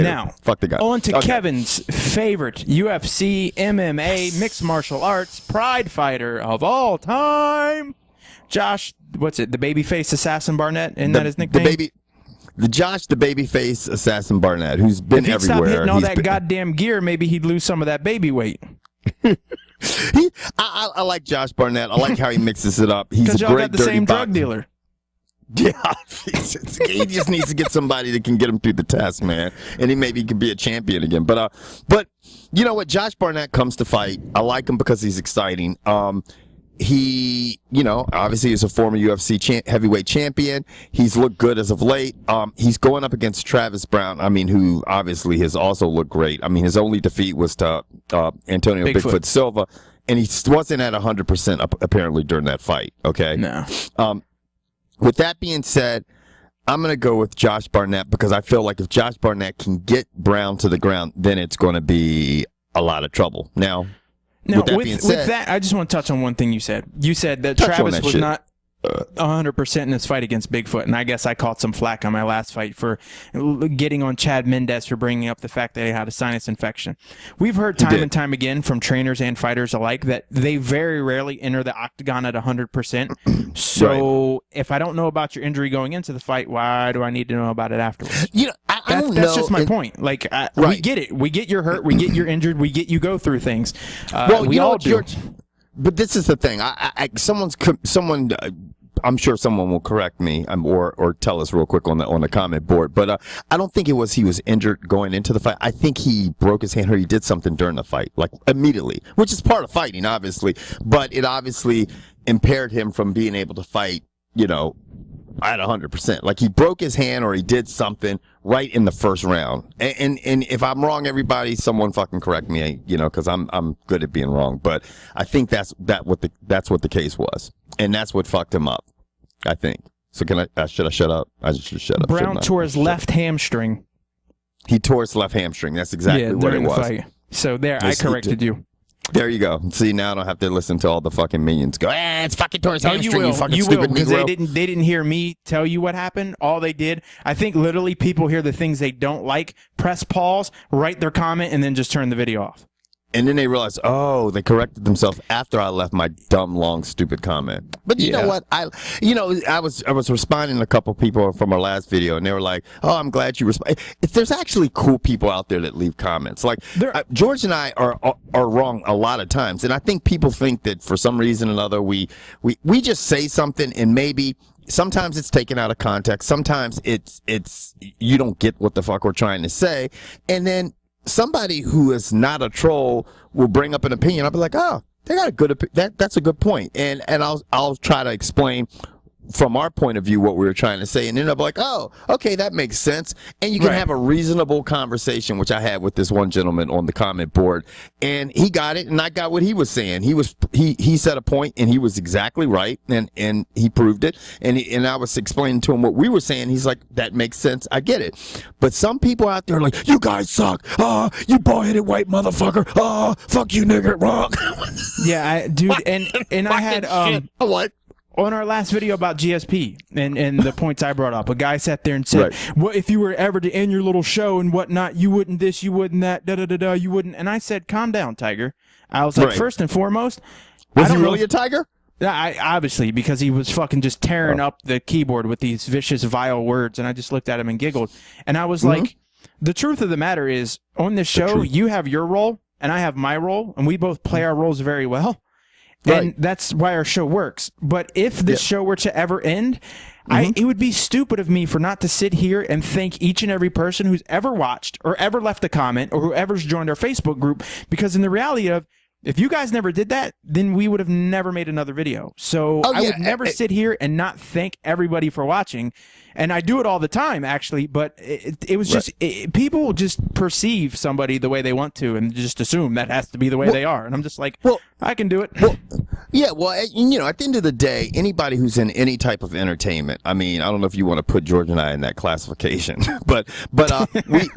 Now, fuck the guy. On to Kevin's favorite UFC, MMA, mixed martial arts, pride fighter of all time, Josh. What's it? The babyface assassin Barnett, isn't that his nickname? Josh, the babyface assassin Barnett, who's been everywhere. If he'd stop hitting all that goddamn gear, maybe he'd lose some of that baby weight. I like Josh Barnett. I like how he mixes it up. He's a y'all great got the same drug dealer. Yeah, he just needs to get somebody that can get him through the test, man, and he maybe could be a champion again. But you know what? Josh Barnett comes to fight. I like him because he's exciting. He, obviously is a former UFC heavyweight champion. He's looked good as of late. He's going up against Travis Browne, who obviously has also looked great. His only defeat was to Antonio Bigfoot Silva, and he wasn't at 100% apparently during that fight, okay? No. With that being said, I'm going to go with Josh Barnett because I feel like if Josh Barnett can get Browne to the ground, then it's going to be a lot of trouble. Now, with that, I just want to touch on one thing you said. You said that Travis was not 100% in his fight against Bigfoot, and I guess I caught some flack on my last fight for getting on Chad Mendez for bringing up the fact that he had a sinus infection. We've heard time and time again from trainers and fighters alike that they very rarely enter the octagon at 100%. So if I don't know about your injury going into the fight, why do I need to know about it afterwards? That's just my point. Like, we get it. We get you're hurt. We get you're injured. We get you go through things. We all do. But this is the thing. I'm sure someone will correct me or tell us real quick on the comment board. But I don't think he was injured going into the fight. I think he broke his hand or he did something during the fight, like immediately, which is part of fighting, obviously. But it obviously impaired him from being able to fight, at 100%. Like he broke his hand or he did something right in the first round. And if I'm wrong, everybody, someone fucking correct me, because I'm good at being wrong. But I think that's what the case was, and that's what fucked him up, I think. So should I shut up? I should shut up. Browne tore his left hamstring. He tore his left hamstring. That's exactly what it was. Fight. So I corrected you. There you go. See, now I don't have to listen to all the fucking minions go, it's fucking towards hamstring, you fucking stupid Negro. Because they didn't hear me tell you what happened. All they did, I think literally people hear the things they don't like, press pause, write their comment, and then just turn the video off. And then they realized, they corrected themselves after I left my dumb, long, stupid comment. But you know what? I was responding to a couple people from our last video, and they were like, I'm glad you responded. There's actually cool people out there that leave comments. Like, George and I are wrong a lot of times. And I think people think that for some reason or another, we just say something and maybe sometimes it's taken out of context. Sometimes it's you don't get what the fuck we're trying to say. And then somebody who is not a troll will bring up an opinion. I'll be like, they got a good that's a good point. And I'll try to explain from our point of view what we were trying to say, and then I'll be like, okay, that makes sense. And you can have a reasonable conversation, which I had with this one gentleman on the comment board, and he got it, and I got what he was saying. He said a point, and he was exactly right, and he proved it, and I was explaining to him what we were saying. He's like, that makes sense. I get it. But some people out there are like, you guys suck. You bald-headed white motherfucker. Fuck you, nigger. Wrong. Yeah, dude, and I had what? On our last video about GSP and the points I brought up, a guy sat there and said, well, if you were ever to end your little show and whatnot, you wouldn't this, you wouldn't that, da-da-da-da, you wouldn't. And I said, calm down, Tiger. I was like, first and foremost. Was he really a tiger? Obviously, because he was fucking just tearing up the keyboard with these vicious, vile words. And I just looked at him and giggled. And I was like, the truth of the matter is, on this show, you have your role and I have my role, and we both play our roles very well. And that's why our show works. But if this show were to ever end, it would be stupid of me for not to sit here and thank each and every person who's ever watched or ever left a comment or whoever's joined our Facebook group. Because in the reality of, if you guys never did that, then we would have never made another video. So I would never sit here and not thank everybody for watching. And I do it all the time, actually, but it was just people just perceive somebody the way they want to and just assume that has to be the way they are. And I'm just like, I can do it. Well, at the end of the day, anybody who's in any type of entertainment, I don't know if you want to put George and I in that classification, but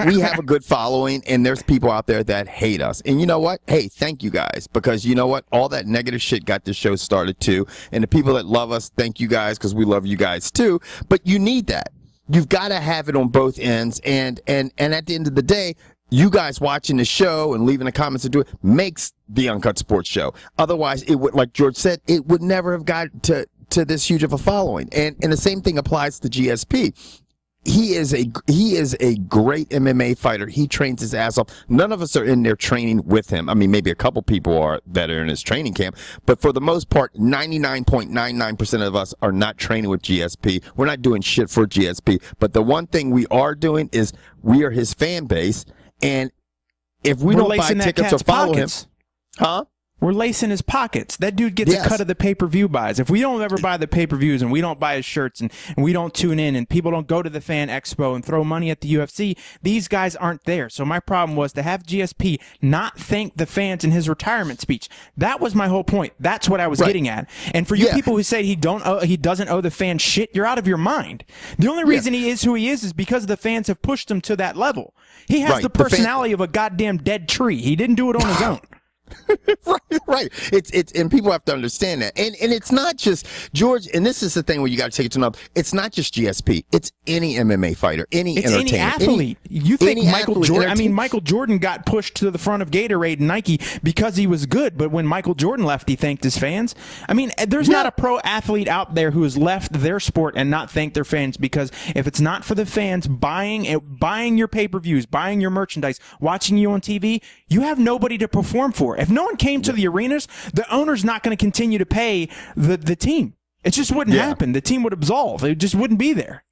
we have a good following, and there's people out there that hate us. And you know what? Hey, thank you guys, because you know what? All that negative shit got this show started too. And the people that love us, thank you guys, because we love you guys too. But you need that. you've got to have it on both ends. And at the end of the day, you guys watching the show and leaving the comments and do it makes the Uncut Sports Show. Otherwise, it would, like George said, it would never have got to this huge of a following. And the same thing applies to GSP. He is a great MMA fighter. He trains his ass off. None of us are in there training with him. I mean, maybe a couple people are that are in his training camp, but for the most part, 99.99% of us are not training with GSP. We're not doing shit for GSP. But the one thing we are doing is we are his fan base, and if we don't buy tickets or follow him, we're lacing his pockets. That dude gets a cut of the pay-per-view buys. If we don't ever buy the pay-per-views and we don't buy his shirts and we don't tune in and people don't go to the fan expo and throw money at the UFC, these guys aren't there. So my problem was to have GSP not thank the fans in his retirement speech. That was my whole point. That's what I was getting at. And for you people who say he doesn't owe the fans shit, you're out of your mind. The only reason he is who he is because the fans have pushed him to that level. He has the personality of a goddamn dead tree. He didn't do it on his own. right. It's and people have to understand that. And it's not just George, and this is the thing where you got to take it to another. It's not just GSP. It's any MMA fighter, any entertainer, any athlete. You think Michael Jordan? I mean, Michael Jordan got pushed to the front of Gatorade and Nike because he was good, but when Michael Jordan left, he thanked his fans. I mean, there's not a pro athlete out there who has left their sport and not thanked their fans, because if it's not for the fans buying your pay-per-views, buying your merchandise, watching you on TV, you have nobody to perform for. If no one came to the arenas, the owner's not going to continue to pay the team. It just wouldn't happen. The team would absolve. It just wouldn't be there.